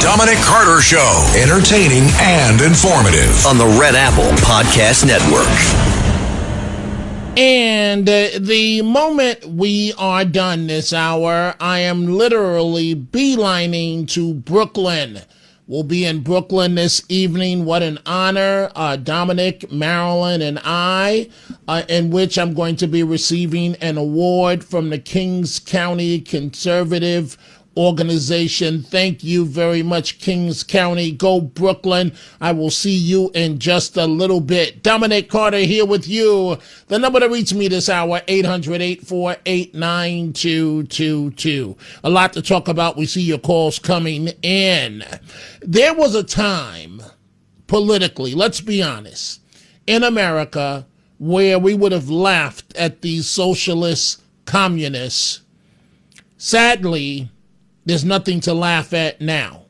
Dominic Carter Show. Entertaining and informative. On the Red Apple Podcast Network. And the moment we are done this hour, I am literally beelining to Brooklyn. We'll be in Brooklyn this evening. What an honor. Dominic, Marilyn, and I, in which I'm going to be receiving an award from the Kings County Conservative Organization. Thank you very much, Kings County. Go Brooklyn. I will see you in just a little bit. Dominic Carter here with you. The number to reach me this hour, 800-848-9222. A lot to talk about. We see your calls coming in. There was a time, politically, let's be honest, in America where we would have laughed at these socialist communists. Sadly, there's nothing to laugh at now.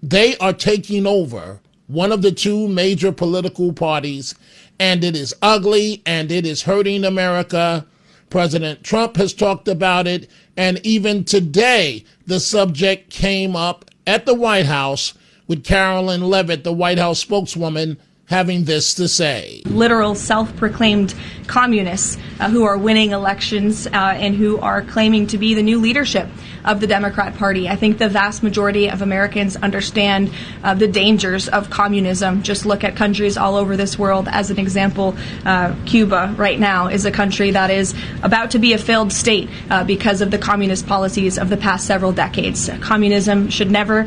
They are taking over one of the two major political parties, and it is ugly, and it is hurting America. President Trump has talked about it, and even today, the subject came up at the White House with Carolyn Leavitt, the White House spokeswoman, having this to say. Literal self-proclaimed communists who are winning elections and who are claiming to be the new leadership of the Democrat Party. I think the vast majority of Americans understand the dangers of communism. Just look at countries all over this world. As an example, Cuba right now is a country that is about to be a failed state because of the communist policies of the past several decades. Communism should never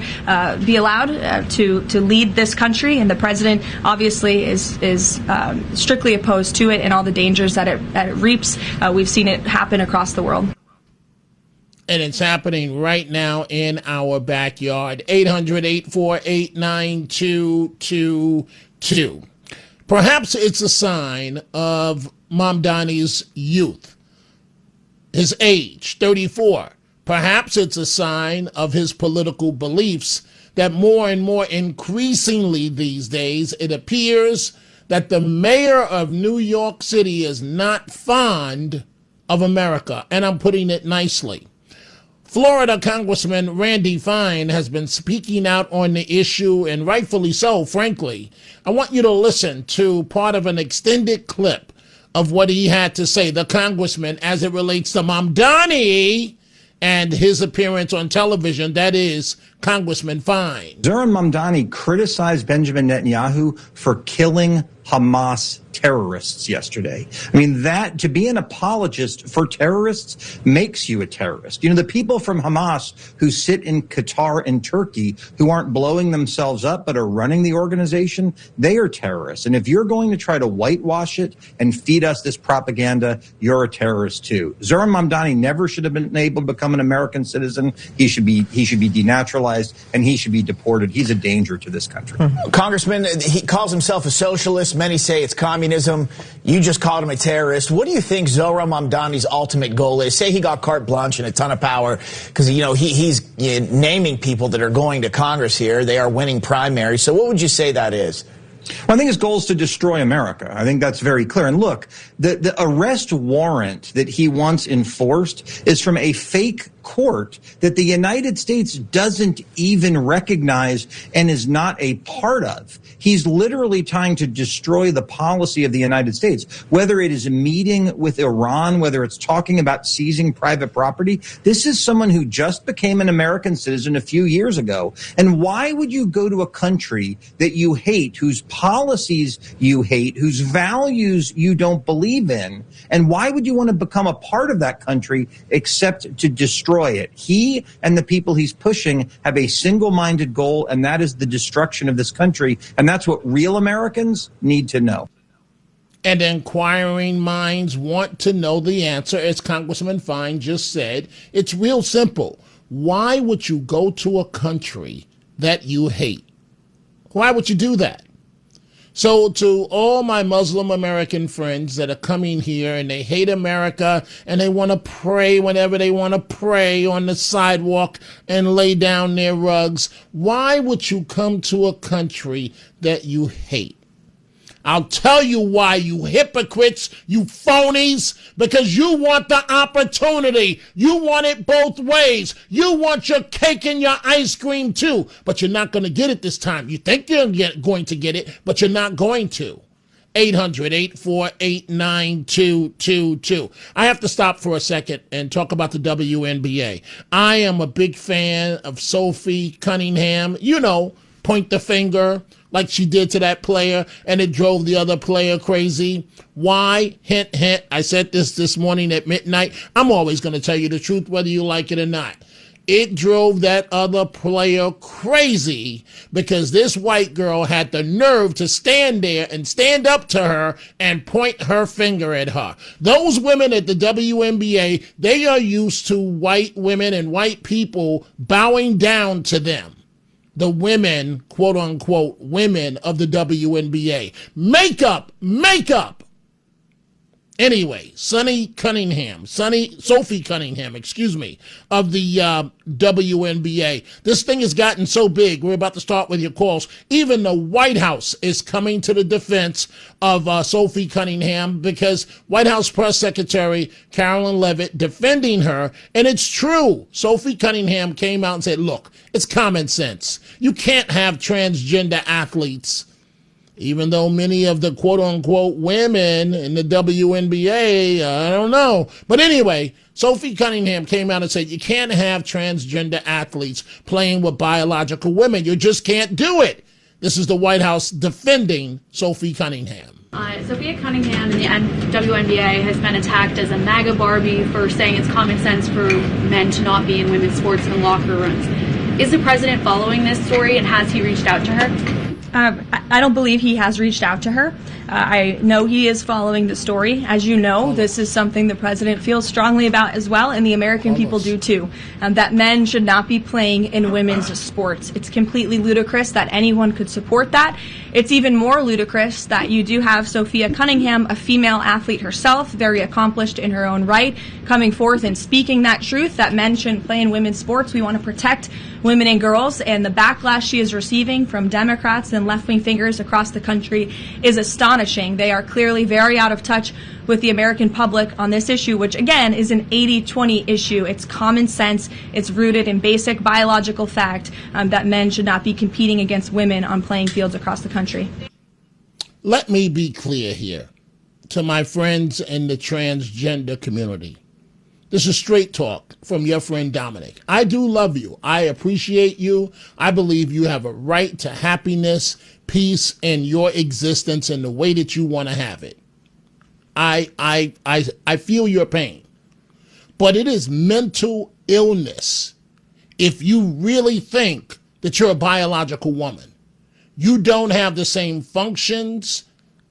be allowed to lead this country, and the president obviously is strictly opposed to it and all the dangers that it reaps. We've seen it happen across the world. And it's happening right now in our backyard. 800-848-9222. Perhaps it's a sign of Mamdani's youth, his age, 34. Perhaps it's a sign of his political beliefs that more and more increasingly these days, it appears that the mayor of New York City is not fond of America. And I'm putting it nicely. Florida Congressman Randy Fine has been speaking out on the issue, and rightfully so, frankly. I want you to listen to part of an extended clip of what he had to say, the congressman, as it relates to Mamdani and his appearance on television. That is Congressman Fine. Zohran Mamdani criticized Benjamin Netanyahu for killing Hamas terrorists yesterday. I mean, that to be an apologist for terrorists makes you a terrorist. You know, the people from Hamas who sit in Qatar and Turkey who aren't blowing themselves up but are running the organization, they are terrorists. And if you're going to try to whitewash it and feed us this propaganda, you're a terrorist too. Zohran Mamdani never should have been able to become an American citizen. He should be denaturalized and he should be deported. He's a danger to this country. Congressman, he calls himself a socialist. Many say it's communism. You just called him a terrorist. What do you think Zohran Mamdani's ultimate goal is? Say he got carte blanche and a ton of power because, you know, he's naming people that are going to Congress here. They are winning primaries. So what would you say that is? Well, I think his goal is to destroy America. I think that's very clear. And look, the arrest warrant that he wants enforced is from a fake court that the United States doesn't even recognize and is not a part of. He's literally trying to destroy the policy of the United States, whether it is a meeting with Iran, whether it's talking about seizing private property. This is someone who just became an American citizen a few years ago. And why would you go to a country that you hate, whose policies you hate, whose values you don't believe in? And why would you want to become a part of that country except to destroy it? He and the people he's pushing have a single-minded goal, and that is the destruction of this country. And that's what real Americans need to know. And inquiring minds want to know the answer, as Congressman Fine just said. It's real simple. Why would you go to a country that you hate? Why would you do that? So to all my Muslim American friends that are coming here and they hate America and they want to pray whenever they want to pray on the sidewalk and lay down their rugs, why would you come to a country that you hate? I'll tell you why, you hypocrites, you phonies, because you want the opportunity. You want it both ways. You want your cake and your ice cream too, but you're not going to get it this time. You think you're going to get it, but you're not going to. 800-848-9222. I have to stop for a second and talk about the WNBA. I am a big fan of Sophie Cunningham. You know, point the finger like she did to that player, and it drove the other player crazy. Why? Hint, hint. I said this morning at midnight. I'm always going to tell you the truth, whether you like it or not. It drove that other player crazy because this white girl had the nerve to stand there and stand up to her and point her finger at her. Those women at the WNBA, they are used to white women and white people bowing down to them. The women, quote unquote, women of the WNBA. Makeup. Anyway, Sophie Cunningham, of the WNBA. This thing has gotten so big, we're about to start with your calls. Even the White House is coming to the defense of Sophie Cunningham because White House Press Secretary Carolyn Leavitt defending her. And it's true. Sophie Cunningham came out and said, look, it's common sense. You can't have transgender athletes. Even though many of the quote-unquote women in the WNBA, I don't know. But anyway, Sophie Cunningham came out and said, you can't have transgender athletes playing with biological women. You just can't do it. This is the White House defending Sophie Cunningham. Sophia Cunningham in the WNBA has been attacked as a MAGA Barbie for saying it's common sense for men to not be in women's sports and locker rooms. Is the president following this story, and has he reached out to her? I don't believe he has reached out to her. I know he is following the story. As you know, this is something the president feels strongly about as well, and the American people do too, that men should not be playing in women's sports. It's completely ludicrous that anyone could support that. It's even more ludicrous that you do have Sophia Cunningham, a female athlete herself, very accomplished in her own right, coming forth and speaking that truth, that men shouldn't play in women's sports. We want to protect women and girls, and the backlash she is receiving from Democrats and left-wing figures across the country is astonishing. They are clearly very out of touch with the American public on this issue, which again is an 80-20 issue. It's common sense. It's rooted in basic biological fact that men should not be competing against women on playing fields across the country. Let me be clear here to my friends in the transgender community. This is straight talk from your friend Dominic. I do love you. I appreciate you. I believe you have a right to happiness, peace, and your existence in the way that you want to have it. I feel your pain. But it is mental illness if you really think that you're a biological woman. You don't have the same functions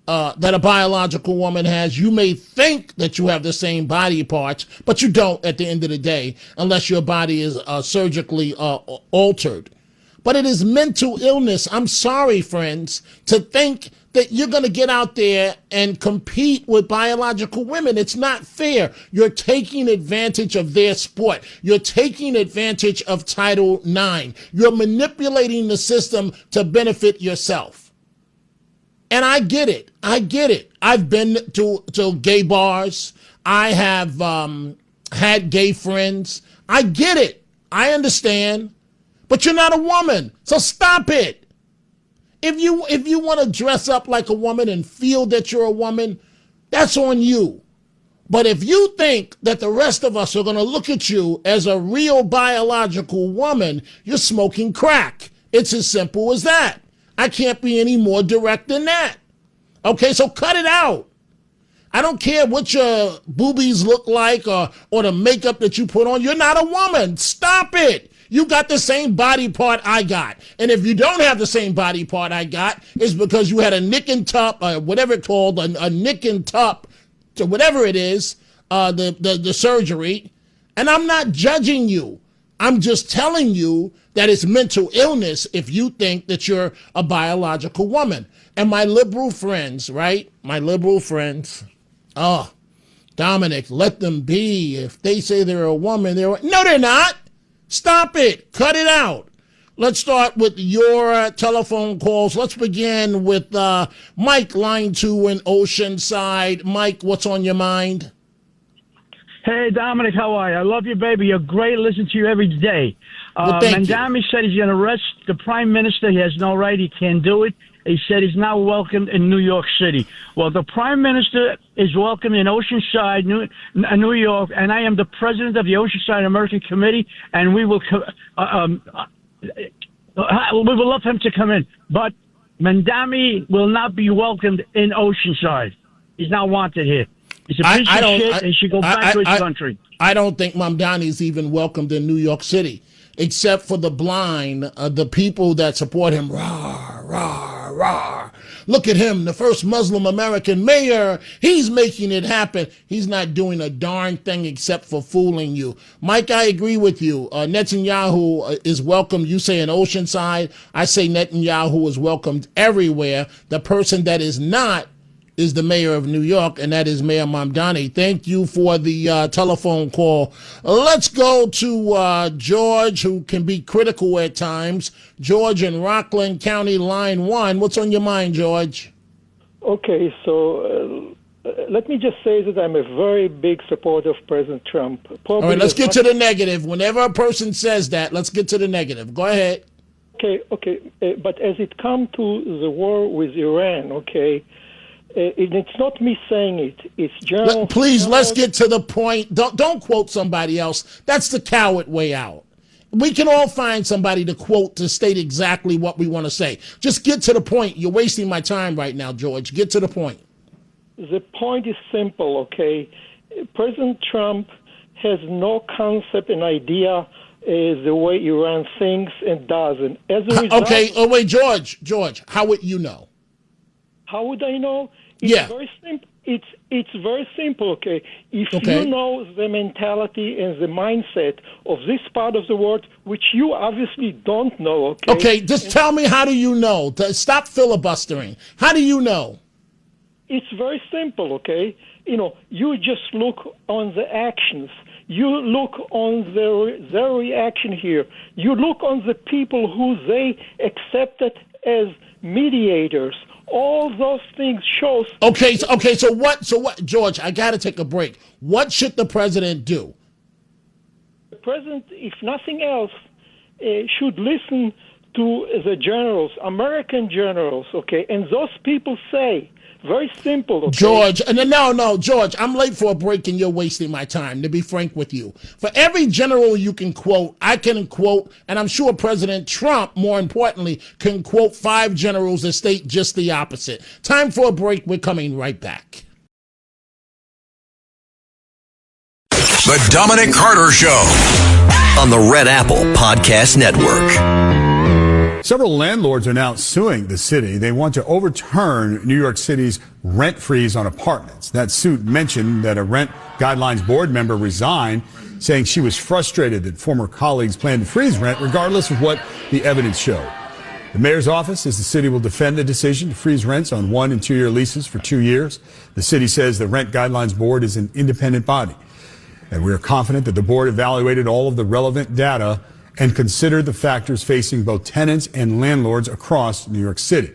that a biological woman has. You may think that you have the same body parts, but you don't at the end of the day, unless your body is surgically altered. But it is mental illness, I'm sorry, friends, to think that you're going to get out there and compete with biological women. It's not fair. You're taking advantage of their sport. You're taking advantage of Title IX. You're manipulating the system to benefit yourself. And I get it. I've been to gay bars. I have had gay friends. I get it. I understand. But you're not a woman, so stop it. If you want to dress up like a woman and feel that you're a woman, that's on you. But if you think that the rest of us are going to look at you as a real biological woman, you're smoking crack. It's as simple as that. I can't be any more direct than that. Okay, so cut it out. I don't care what your boobies look like or the makeup that you put on. You're not a woman. Stop it. You got the same body part I got. And if you don't have the same body part I got, it's because you had a nick and tuck, whatever it's called, a nick and tuck, to whatever it is, the surgery. And I'm not judging you. I'm just telling you that it's mental illness if you think that you're a biological woman. And my liberal friends, right? My liberal friends, oh, Dominic, let them be. If they say they're a woman, no, they're not. Stop it. Cut it out. Let's start with your telephone calls. Let's begin with Mike, line 2 in Oceanside. Mike, what's on your mind? Hey, Dominic, how are you? I love you, baby. You're great. Listen to you every day. Thank you. Mamdani said he's going to arrest the prime minister. He has no right. He can't do it. He said he's not welcome in New York City. Well, the prime minister is welcome in Oceanside, New York, and I am the president of the Oceanside American Committee, and we will love him to come in. But Mamdani will not be welcomed in Oceanside. He's not wanted here. He's a piece of shit. He should go back to his country. I don't think Mamdani is even welcomed in New York City, except for the blind, the people that support him. Rah, rah, rah. Look at him, the first Muslim American mayor. He's making it happen. He's not doing a darn thing except for fooling you. Mike, I agree with you. Netanyahu is welcome. You say in Oceanside. I say Netanyahu is welcomed everywhere. The person that is not is the mayor of New York, and that is Mayor Mamdani. Thank you for the telephone call. Let's go to George, who can be critical at times. George in Rockland County, line 1. What's on your mind, George? Okay, so let me just say that I'm a very big supporter of President Trump. All right, let's get to the negative. Whenever a person says that, let's get to the negative. Go ahead. Okay. But as it comes to the war with Iran, it's not me saying it. It's General. Please, let's get to the point. Don't quote somebody else. That's the coward way out. We can all find somebody to quote to state exactly what we want to say. Just get to the point. You're wasting my time right now, George. Get to the point. The point is simple, okay? President Trump has no concept and idea the way Iran thinks and does. And as a result, okay, oh wait, George, how would you know? How would I know? It's very simple. It's very simple, okay? If you know the mentality and the mindset of this part of the world, which you obviously don't know, okay? Okay, just tell me, how do you know? Stop filibustering. How do you know? It's very simple, okay? You just look on the actions. You look on their reaction here. You look on the people who they accepted as mediators. All those things shows. Okay, so what, George, I got to take a break. What should the president do? The president, if nothing else, should listen to the generals, American generals, okay? And those people say, very simple, okay? George, no, George, I'm late for a break and you're wasting my time, to be frank with you. For every general you can quote, I can quote, and I'm sure President Trump, more importantly, can quote 5 generals that state just the opposite. Time for a break. We're coming right back. The Dominic Carter Show on the Red Apple Podcast Network. Several landlords are now suing the city. They want to overturn New York City's rent freeze on apartments. That suit mentioned that a rent guidelines board member resigned, saying she was frustrated that former colleagues planned to freeze rent regardless of what the evidence showed. The mayor's office says the city will defend the decision to freeze rents on 1- and 2-year leases for 2 years. The city says the rent guidelines board is an independent body, and we are confident that the board evaluated all of the relevant data and consider the factors facing both tenants and landlords across New York City.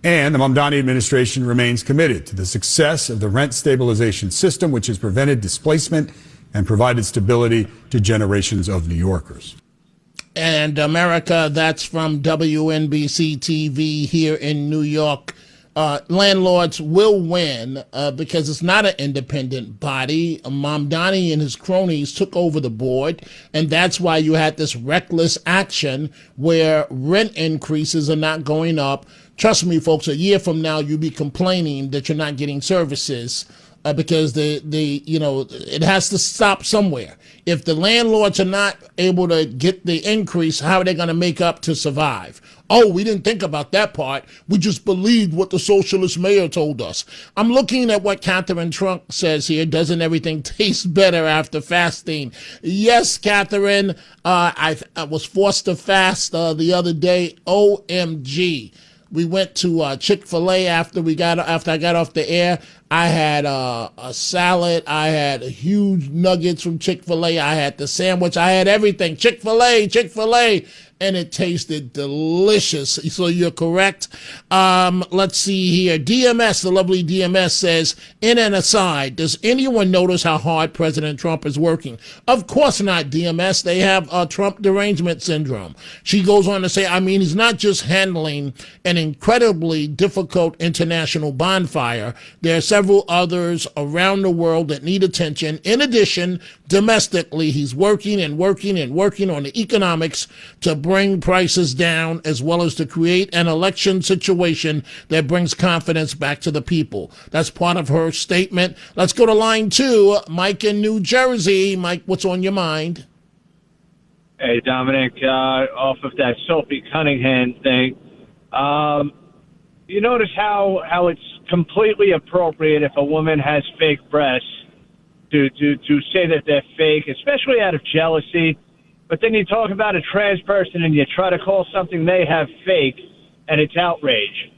And the Mamdani administration remains committed to the success of the rent stabilization system, which has prevented displacement and provided stability to generations of New Yorkers. And America, that's from WNBC TV here in New York. Landlords will win because it's not an independent body. Mamdani and his cronies took over the board, and that's why you had this reckless action where rent increases are not going up. Trust me, folks, a year from now, you'll be complaining that you're not getting services because it has to stop somewhere. If the landlords are not able to get the increase, how are they going to make up to survive? Oh, we didn't think about that part. We just believed what the socialist mayor told us. I'm looking at what Catherine Trunk says here. Doesn't everything taste better after fasting? Yes, Catherine. I was forced to fast the other day. OMG. We went to Chick-fil-A after I got off the air. I had a salad. I had huge nuggets from Chick-fil-A. I had the sandwich. I had everything. Chick-fil-A. and it tasted delicious. So you're correct. Let's see here. DMS, the lovely DMS says, in an aside, does anyone notice how hard President Trump is working? Of course not, DMS. They have Trump derangement syndrome. She goes on to say, I mean, he's not just handling an incredibly difficult international bonfire. There are several others around the world that need attention. In addition, domestically, he's working and working and working on the economics to bring prices down, as well as to create an election situation that brings confidence back to the people. That's part of her statement. Let's go to line 2. Mike in New Jersey. Mike, what's on your mind? Hey, Dominic, off of that Sophie Cunningham thing, you notice how it's completely appropriate if a woman has fake breasts to say that they're fake, especially out of jealousy. But then you talk about a trans person and you try to call something they have fake, and it's outrage.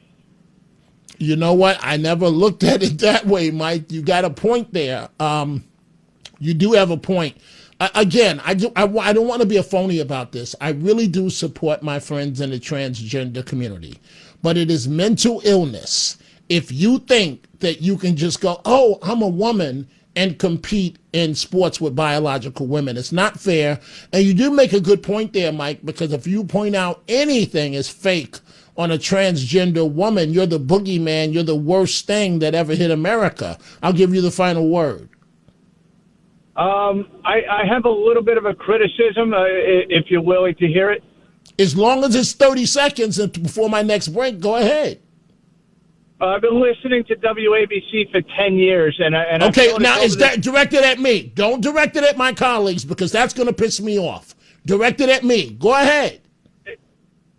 You know what? I never looked at it that way, Mike. You got a point there. You do have a point. Again, I don't want to be a phony about this. I really do support my friends in the transgender community. But it is mental illness if you think that you can just go, oh, I'm a woman, and compete in sports with biological women. It's not fair. And you do make a good point there, Mike, because if you point out anything is fake on a transgender woman, you're the boogeyman. You're the worst thing that ever hit America. I'll give you the final word. I have a little bit of a criticism, if you're willing to hear it. As long as it's 30 seconds before my next break, go ahead. I've been listening to WABC for 10 years. And okay, now is that directed at me? Don't direct it at my colleagues, because that's going to piss me off. Direct it at me. Go ahead.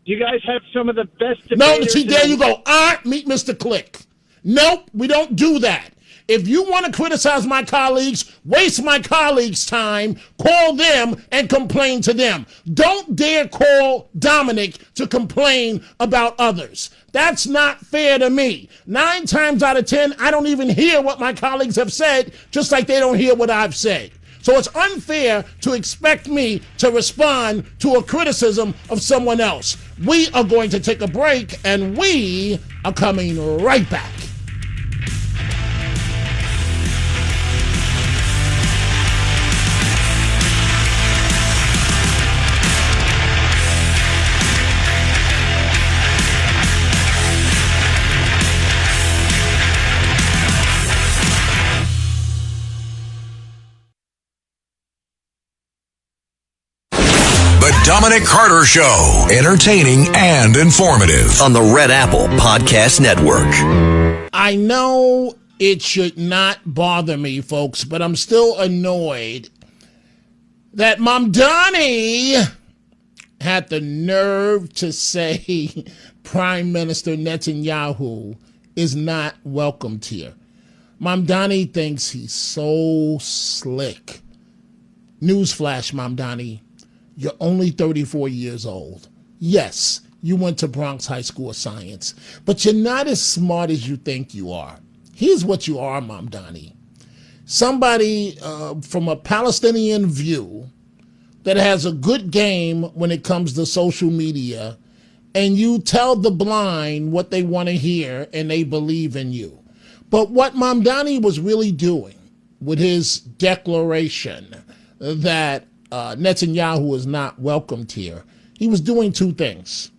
You guys have some of the best debaters. No, see, there you go. Meet Mr. Click. Nope, we don't do that. If you want to criticize my colleagues, waste my colleagues' time, call them and complain to them. Don't dare call Dominic to complain about others. That's not fair to me. 9 times out of 10, I don't even hear what my colleagues have said, just like they don't hear what I've said. So it's unfair to expect me to respond to a criticism of someone else. We are going to take a break, and we are coming right back. Dominic Carter Show. Entertaining and informative. On the Red Apple Podcast Network. I know it should not bother me, folks, but I'm still annoyed that Mamdani had the nerve to say Prime Minister Netanyahu is not welcomed here. Mamdani thinks he's so slick. Newsflash, Mamdani. You're only 34 years old. Yes, you went to Bronx High School of Science, but you're not as smart as you think you are. Here's what you are, Mamdani. Somebody from a Palestinian view that has a good game when it comes to social media, and you tell the blind what they want to hear, and they believe in you. But what Mamdani was really doing with his declaration that Netanyahu is not welcomed here, he was doing 2 things.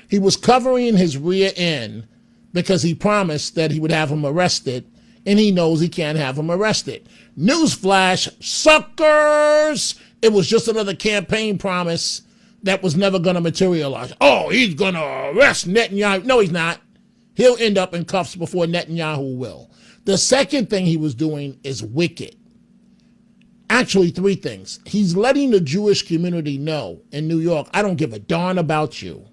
He was covering his rear end because he promised that he would have him arrested, and he knows he can't have him arrested. Newsflash, suckers! It was just another campaign promise that was never going to materialize. Oh, he's going to arrest Netanyahu. No, he's not. He'll end up in cuffs before Netanyahu will. The second thing he was doing is wicked. Actually, 3 things. He's letting the Jewish community know in New York, I don't give a darn about you.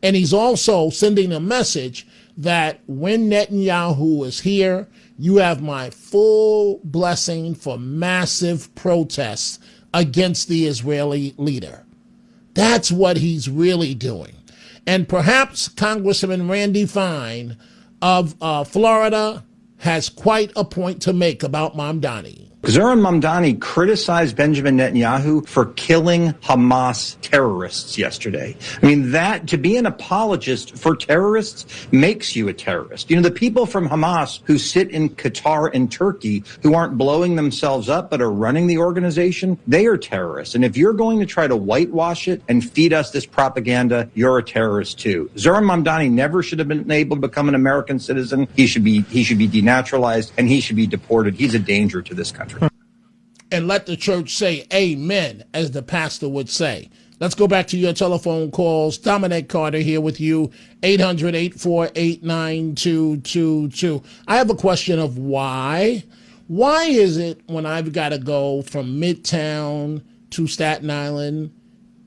And he's also sending a message that when Netanyahu is here, you have my full blessing for massive protests against the Israeli leader. That's what he's really doing. And perhaps Congressman Randy Fine of Florida has quite a point to make about Mamdani. Zohran Mamdani criticized Benjamin Netanyahu for killing Hamas terrorists yesterday. I mean, that to be an apologist for terrorists makes you a terrorist. You know, the people from Hamas who sit in Qatar and Turkey who aren't blowing themselves up but are running the organization, they are terrorists. And if you're going to try to whitewash it and feed us this propaganda, you're a terrorist too. Zohran Mamdani never should have been able to become an American citizen. He should be denaturalized and he should be deported. He's a danger to this country. And let the church say amen, as the pastor would say. Let's go back to your telephone calls. Dominic Carter here with you, 800-848-9222. I have a question of why. Why is it when I've got to go from Midtown to Staten Island,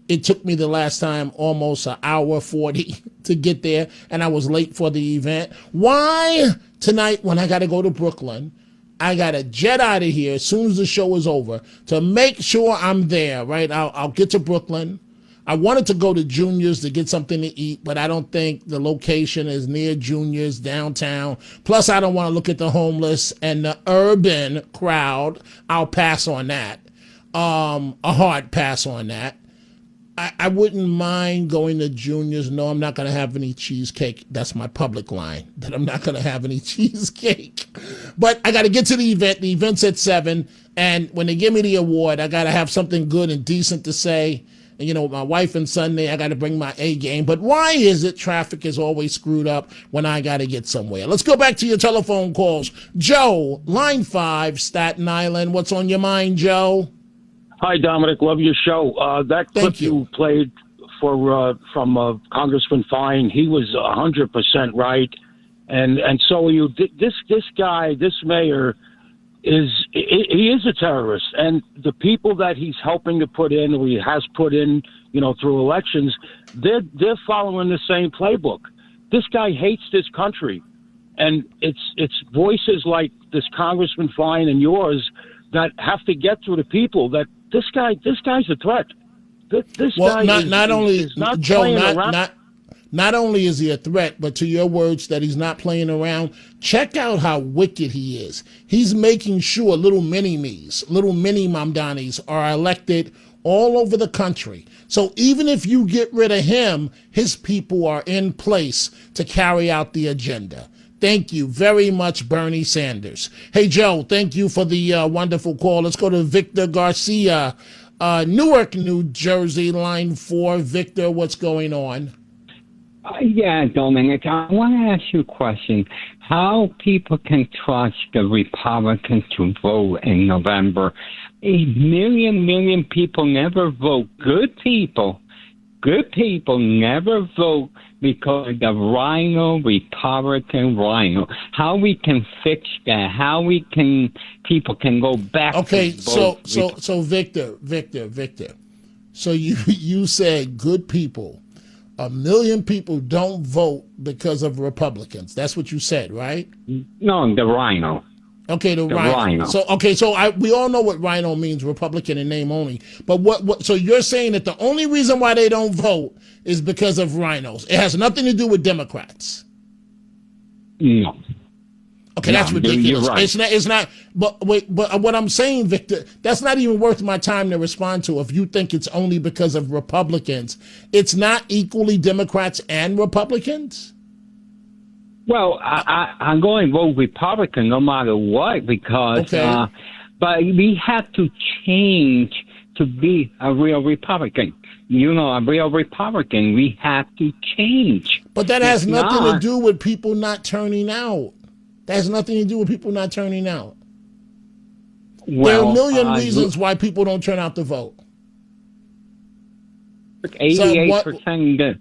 it took me the last time almost an hour 40 to get there, and I was late for the event? Why tonight when I got to go to Brooklyn, I got to jet out of here as soon as the show is over to make sure I'm there, right? I'll get to Brooklyn. I wanted to go to Junior's to get something to eat, but I don't think the location is near Junior's downtown. Plus, I don't want to look at the homeless and the urban crowd. I'll pass on that. A hard pass on that. I wouldn't mind going to Junior's. No, I'm not going to have any cheesecake. That's my public line, that I'm not going to have any cheesecake. But I got to get to the event. The event's at 7. And when they give me the award, I got to have something good and decent to say. And, you know, my wife and Sunday, I got to bring my A game. But why is it traffic is always screwed up when I got to get somewhere? Let's go back to your telephone calls. Joe, line 5, Staten Island. What's on your mind, Joe? Hi, Dominic. Love your show. That clip you played from Congressman Fine, he was 100% right, and so you. This guy, this mayor, he is a terrorist, and the people that he's helping to put in, or he has put in, you know, through elections, they're following the same playbook. This guy hates this country, and it's voices like this Congressman Fine and yours that have to get through the people that. This guy's a threat. This guy not only is he a threat, but to your words that he's not playing around, check out how wicked he is. He's making sure little mini-me's, little mini Mamdanis are elected all over the country. So even if you get rid of him, his people are in place to carry out the agenda. Thank you very much, Bernie Sanders. Hey, Joe, thank you for the wonderful call. Let's go to Victor Garcia, Newark, New Jersey, line 4. Victor, what's going on? Yeah, Dominic, I want to ask you a question. How people can trust the Republicans to vote in November? 1 million people never vote. Good people never vote because the Republican rhino. How we can fix that? How people can go back? Okay, to vote. so Victor. So you said good people. 1 million people don't vote because of Republicans. That's what you said, right? No, the rhino. Okay, the rhino. So we all know what rhino means, Republican in name only. But what? So you're saying that the only reason why they don't vote is because of rhinos. It has nothing to do with Democrats. No. Okay, that's ridiculous. You're right. It's not. But what I'm saying, Victor, that's not even worth my time to respond to. If you think it's only because of Republicans, it's not equally Democrats and Republicans. Well, I'm going to vote Republican no matter what because, but we have to change to be a real Republican. You know, a real Republican, we have to change. But that has nothing to do with people not turning out. That has nothing to do with people not turning out. Well, there are a million reasons why people don't turn out to vote. 88%.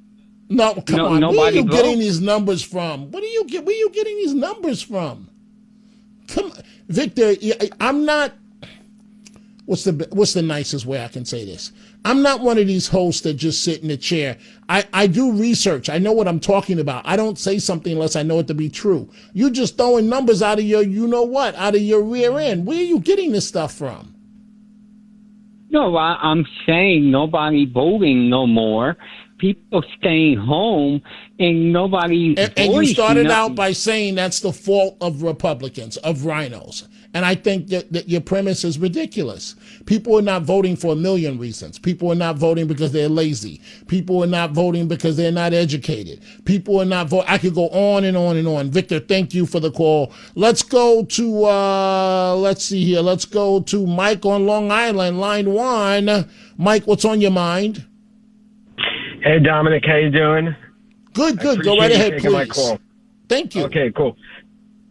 No, come on. Where are you getting these numbers from? Where are you getting these numbers from? Come on. Victor, I'm not. What's the nicest way I can say this? I'm not one of these hosts that just sit in a chair. I do research. I know what I'm talking about. I don't say something unless I know it to be true. You're just throwing numbers out of your you-know-what, out of your rear end. Where are you getting this stuff from? No, I'm saying nobody voting no more. People staying home and nobody. And you started out by saying that's the fault of Republicans, of rhinos. And I think that your premise is ridiculous. People are not voting for a million reasons. People are not voting because they're lazy. People are not voting because they're not educated. People are not voting. I could go on and on and on. Victor, thank you for the call. Let's go to, let's see here. Let's go to Mike on Long Island, line 1. Mike, what's on your mind? Hey, Dominic, how you doing? Good. Go right ahead, please. My call. Thank you. Okay, cool.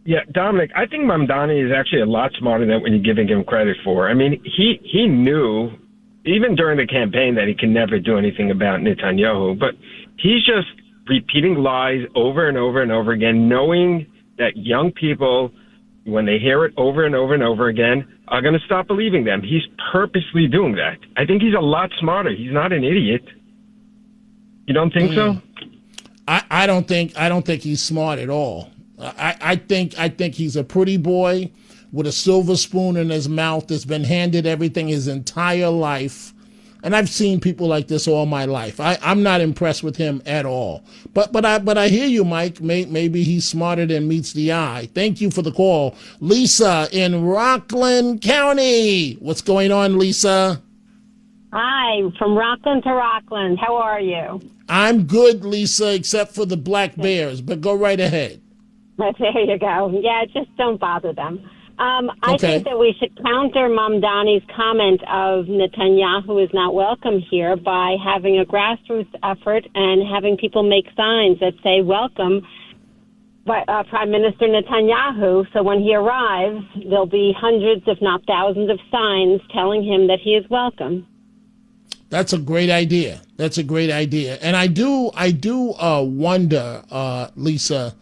Yeah, Dominic, I think Mamdani is actually a lot smarter than what you're giving him credit for. I mean, he knew, even during the campaign, that he can never do anything about Netanyahu, but he's just repeating lies over and over and over again, knowing that young people, when they hear it over and over and over again, are going to stop believing them. He's purposely doing that. I think he's a lot smarter. He's not an idiot. You don't think so? I don't think he's smart at all. I think he's a pretty boy with a silver spoon in his mouth that's been handed everything his entire life. And I've seen people like this all my life. I'm not impressed with him at all. But I hear you, Mike. Maybe he's smarter than meets the eye. Thank you for the call. Lisa in Rockland County. What's going on, Lisa? Hi, from Rockland to Rockland. How are you? I'm good, Lisa, except for the black bears. But go right ahead. There you go. Yeah, just don't bother them. I think that we should counter Mamdani's comment of Netanyahu is not welcome here by having a grassroots effort and having people make signs that say welcome by Prime Minister Netanyahu. So when he arrives, there'll be hundreds, if not thousands, of signs telling him that he is welcome. That's a great idea. And I do wonder, Lisa.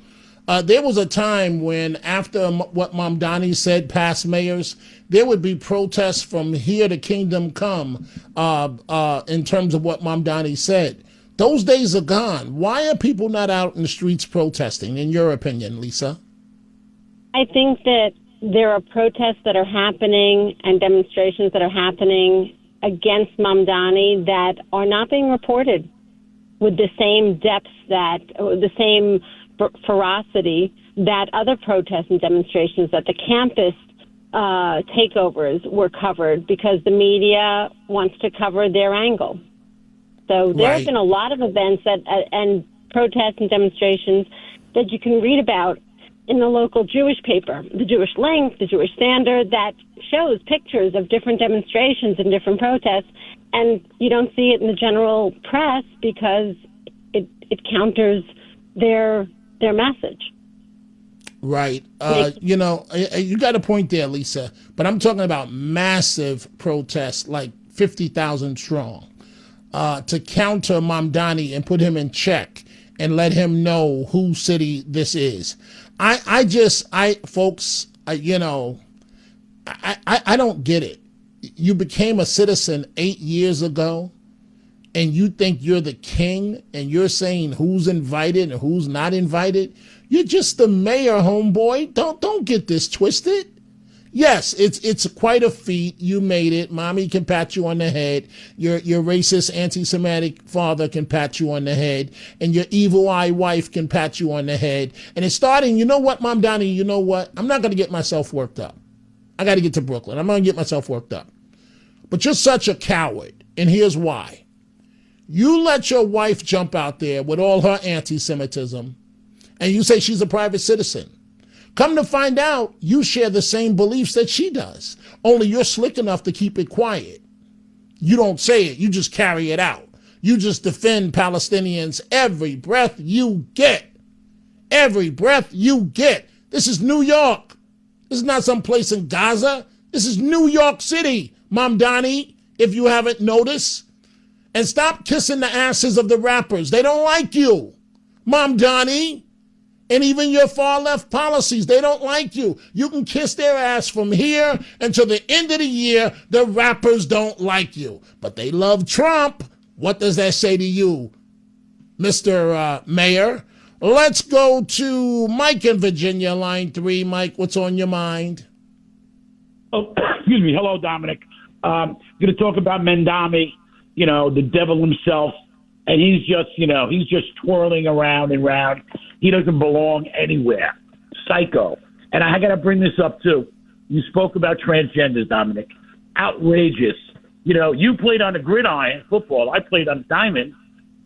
There was a time when, after what Mamdani said past mayors, there would be protests from here to Kingdom Come in terms of what Mamdani said. Those days are gone. Why are people not out in the streets protesting, in your opinion, Lisa? I think that there are protests that are happening and demonstrations that are happening against Mamdani that are not being reported with the same depth the same ferocity that other protests and demonstrations, that the campus takeovers were covered because the media wants to cover their angle. So there have been a lot of events and protests and demonstrations that you can read about in the local Jewish paper, the Jewish Link, the Jewish Standard, that shows pictures of different demonstrations and different protests, and you don't see it in the general press because it counters their message. Right. You got a point there, Lisa, but I'm talking about massive protests, like 50,000 strong, to counter Mamdani and put him in check and let him know whose city this is. I don't get it. You became a citizen 8 years ago, and you think you're the king, and you're saying who's invited and who's not invited. You're just the mayor, homeboy. Don't get this twisted. Yes, it's quite a feat. You made it. Mommy can pat you on the head. Your racist, anti-Semitic father can pat you on the head. And your evil eye wife can pat you on the head. And it's starting, you know what, Mamdani, you know what? I'm not going to get myself worked up. I got to get to Brooklyn. I'm going to get myself worked up. But you're such a coward. And here's why. You let your wife jump out there with all her anti-Semitism, and you say she's a private citizen. Come to find out, you share the same beliefs that she does, only you're slick enough to keep it quiet. You don't say it, you just carry it out. You just defend Palestinians every breath you get. Every breath you get. This is New York. This is not some place in Gaza. This is New York City, Mamdani, if you haven't noticed. And stop kissing the asses of the rappers. They don't like you, Mamdani. And even your far-left policies, they don't like you. You can kiss their ass from here until the end of the year. The rappers don't like you. But they love Trump. What does that say to you, Mr. Mayor? Let's go to Mike in Virginia, line 3. Mike, what's on your mind? Oh, excuse me. Hello, Dominic. I'm going to talk about Mamdani, the devil himself. And he's just twirling around and round. He doesn't belong anywhere. Psycho. And I got to bring this up, too. You spoke about transgenders, Dominic. Outrageous. You know, you played on the gridiron football. I played on the diamond.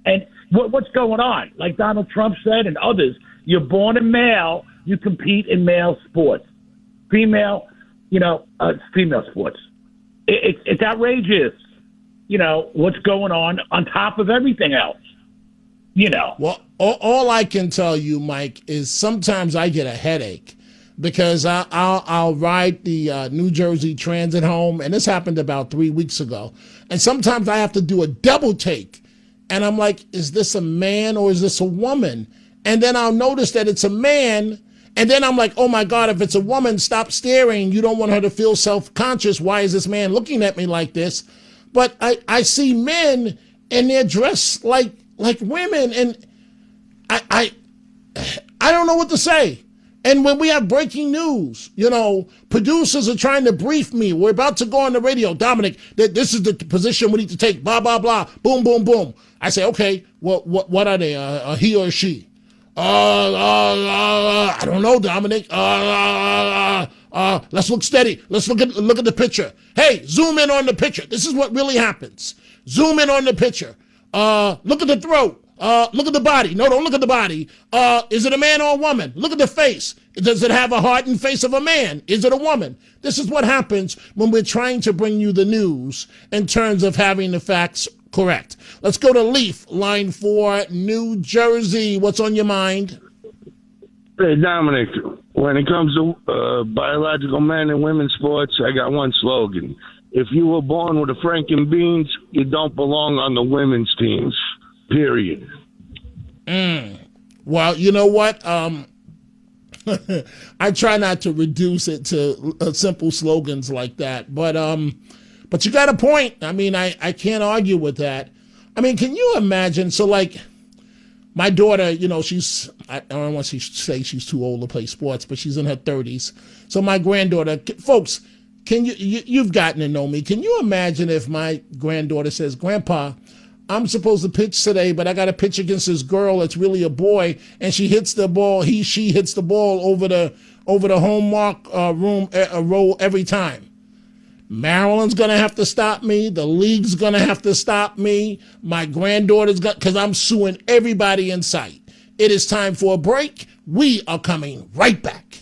And what's going on? Like Donald Trump said and others, you're born a male, you compete in male sports. Female, female sports. It's outrageous, what's going on top of everything else, Well, all I can tell you, Mike, is sometimes I get a headache because I'll ride the New Jersey Transit home, and this happened about 3 weeks ago. And sometimes I have to do a double take. And I'm like, is this a man or is this a woman? And then I'll notice that it's a man. And then I'm like, oh my God, if it's a woman, stop staring. You don't want her to feel self-conscious. Why is this man looking at me like this? But I see men and they're dressed like women. And I don't know what to say. And when we have breaking news, producers are trying to brief me. We're about to go on the radio. Dominic, that this is the position we need to take, blah, blah, blah, boom, boom, boom. I say, okay, well, what are they, he or she? I don't know, Dominic. Let's look steady. Let's look at the picture. Hey, zoom in on the picture. This is what really happens. Zoom in on the picture. Look at the throat. Look at the body. No, don't look at the body. Is it a man or a woman? Look at the face. Does it have a heart and face of a man? Is it a woman? This is what happens when we're trying to bring you the news in terms of having the facts correct. Let's go to Leaf, line 4, New Jersey. What's on your mind? Hey, Dominic, when it comes to biological men and women's sports, I got one slogan. If you were born with a Franken beans, you don't belong on the women's teams. Period. Well, you know what? I try not to reduce it to simple slogans like that, but you got a point. I mean, I can't argue with that. I mean, can you imagine? So, like, my daughter, I don't want to say she's too old to play sports, but she's in her 30s. So my granddaughter, folks, you've gotten to know me. Can you imagine if my granddaughter says, Grandpa, I'm supposed to pitch today, but I got to pitch against this girl. It's really a boy, and she hits the ball. She hits the ball over the home mark row every time. Maryland's gonna have to stop me. The league's gonna have to stop me. My granddaughter's because I'm suing everybody in sight. It is time for a break. We are coming right back.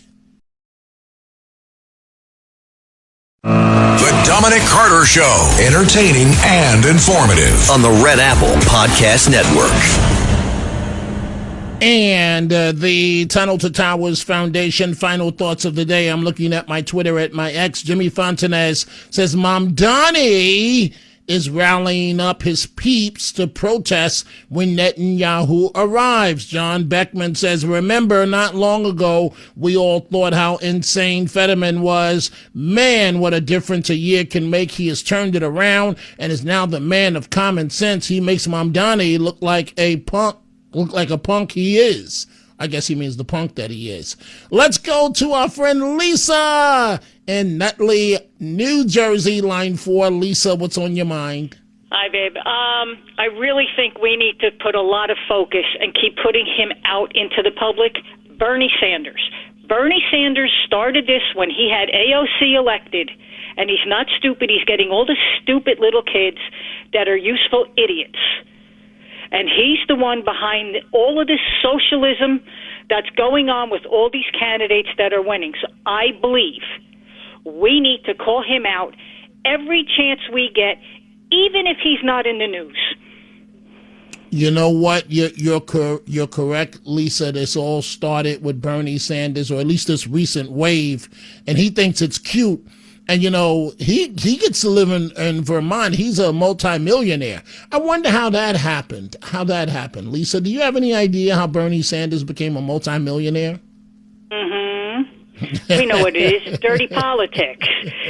The Dominic Carter Show, entertaining and informative. On the Red Apple Podcast Network. And the Tunnel to Towers Foundation, final thoughts of the day. I'm looking at my Twitter at my ex, Jimmy Fontanez, says Mamdani is rallying up his peeps to protest when Netanyahu arrives. John Beckman says, remember, not long ago, we all thought how insane Fetterman was. Man, what a difference a year can make. He has turned it around and is now the man of common sense. He makes Mamdani look like a punk he is. I guess he means the punk that he is. Let's go to our friend Lisa in Nutley, New Jersey, line 4. Lisa, what's on your mind? Hi, babe. I really think we need to put a lot of focus and keep putting him out into the public. Bernie Sanders. Bernie Sanders started this when he had AOC elected, and he's not stupid. He's getting all the stupid little kids that are useful idiots. And he's the one behind all of this socialism that's going on with all these candidates that are winning. So I believe we need to call him out every chance we get, even if he's not in the news. You know what? You're correct, Lisa. This all started with Bernie Sanders, or at least this recent wave, and he thinks it's cute. And, he gets to live in Vermont. He's a multimillionaire. I wonder how that happened. Lisa, do you have any idea how Bernie Sanders became a multimillionaire? We know what it is. It's dirty politics.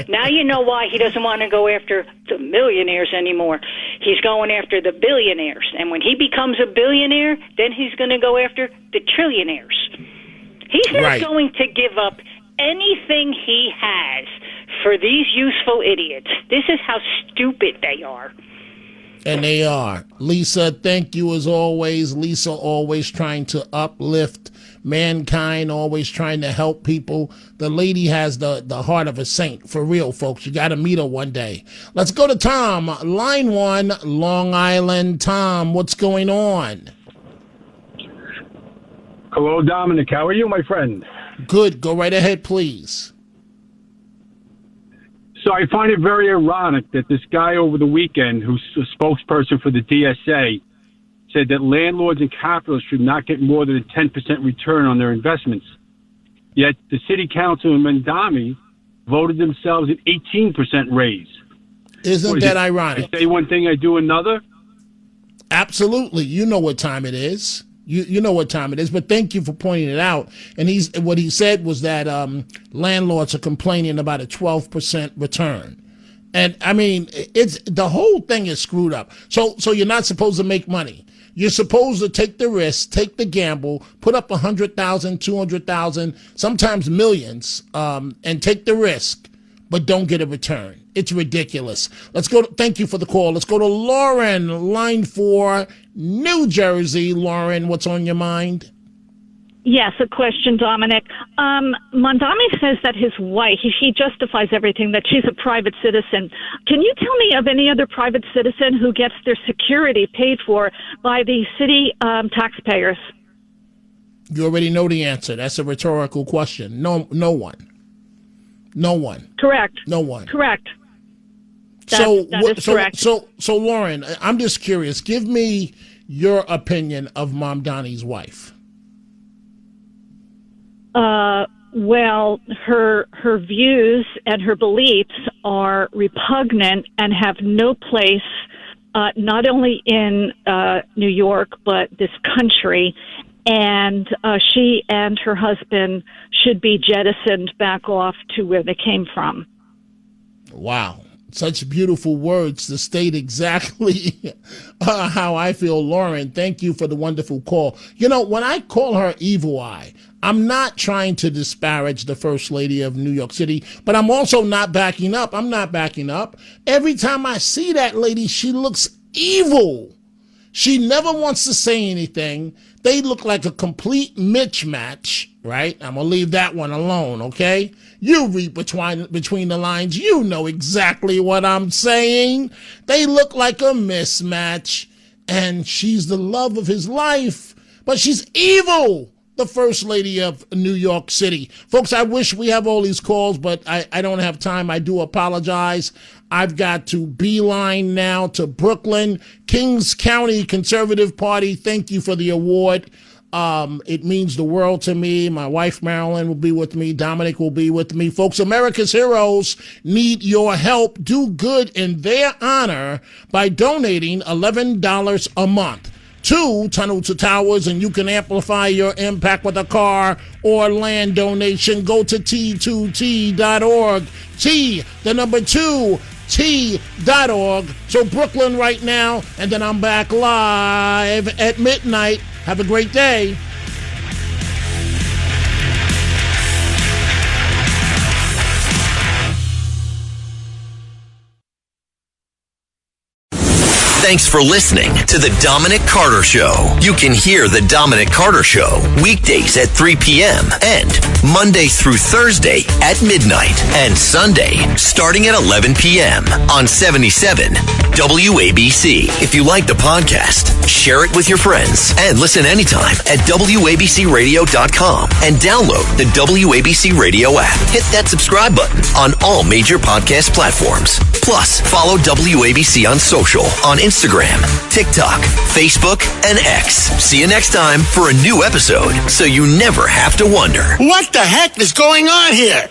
Now you know why he doesn't want to go after the millionaires anymore. He's going after the billionaires. And when he becomes a billionaire, then he's going to go after the trillionaires. He's not going to give up anything he has for these useful idiots. This is how stupid they are. And they are. Lisa, thank you as always. Lisa always trying to uplift mankind, always trying to help people. The lady has the heart of a saint. For real, folks. You got to meet her one day. Let's go to Tom. Line 1, Long Island. Tom, what's going on? Hello, Dominic. How are you, my friend? Good. Go right ahead, please. So I find it very ironic that this guy over the weekend, who's a spokesperson for the DSA, said that landlords and capitalists should not get more than a 10% return on their investments. Yet the city council in Mamdani voted themselves an 18% raise. Isn't that ironic? I say one thing, I do another? Absolutely. You know what time it is. You know what time it is, but thank you for pointing it out. And what he said was that landlords are complaining about a 12% return. And I mean, the whole thing is screwed up. So you're not supposed to make money. You're supposed to take the risk, take the gamble, put up 100,000, 200,000, sometimes millions, and take the risk, but don't get a return. It's ridiculous. Thank you for the call. Let's go to Lauren, line 4, New Jersey. Lauren, what's on your mind? Yes, a question, Dominic. Mamdani says that his wife, he justifies everything, that she's a private citizen. Can you tell me of any other private citizen who gets their security paid for by the city taxpayers? You already know the answer. That's a rhetorical question. No one. No one. Correct. No one. Correct. That is correct. So Lauren, I'm just curious. Give me your opinion of Mamdani's wife. Well, her views and her beliefs are repugnant and have no place, not only in New York, but this country. And she and her husband should be jettisoned back off to where they came from. Wow. Such beautiful words to state exactly how I feel, Lauren. Thank you for the wonderful call. You know, when I call her Evil Eye, I'm not trying to disparage the First Lady of New York City, but I'm also not backing up. I'm not backing up. Every time I see that lady, she looks evil. She never wants to say anything. They look like a complete mismatch, right? I'm going to leave that one alone, okay? You read between the lines. You know exactly what I'm saying. They look like a mismatch, and she's the love of his life, but she's evil, the First Lady of New York City. Folks, I wish we have all these calls, but I don't have time. I do apologize. I've got to beeline now to Brooklyn. Kings County Conservative Party, thank you for the award. It means the world to me. My wife, Marilyn, will be with me. Dominic will be with me. Folks, America's heroes need your help. Do good in their honor by donating $11 a month to Tunnel to Towers, and you can amplify your impact with a car or land donation. Go to T2T.org. T2T.org. So Brooklyn right now, and then I'm back live at midnight. Have a great day. Thanks for listening to The Dominic Carter Show. You can hear The Dominic Carter Show weekdays at 3 p.m. and Monday through Thursday at midnight and Sunday starting at 11 p.m. on 77 WABC. If you like the podcast, share it with your friends and listen anytime at WABCRadio.com and download the WABC Radio app. Hit that subscribe button on all major podcast platforms. Plus, follow WABC on social on Instagram, TikTok, Facebook, and X. See you next time for a new episode so you never have to wonder. What the heck is going on here?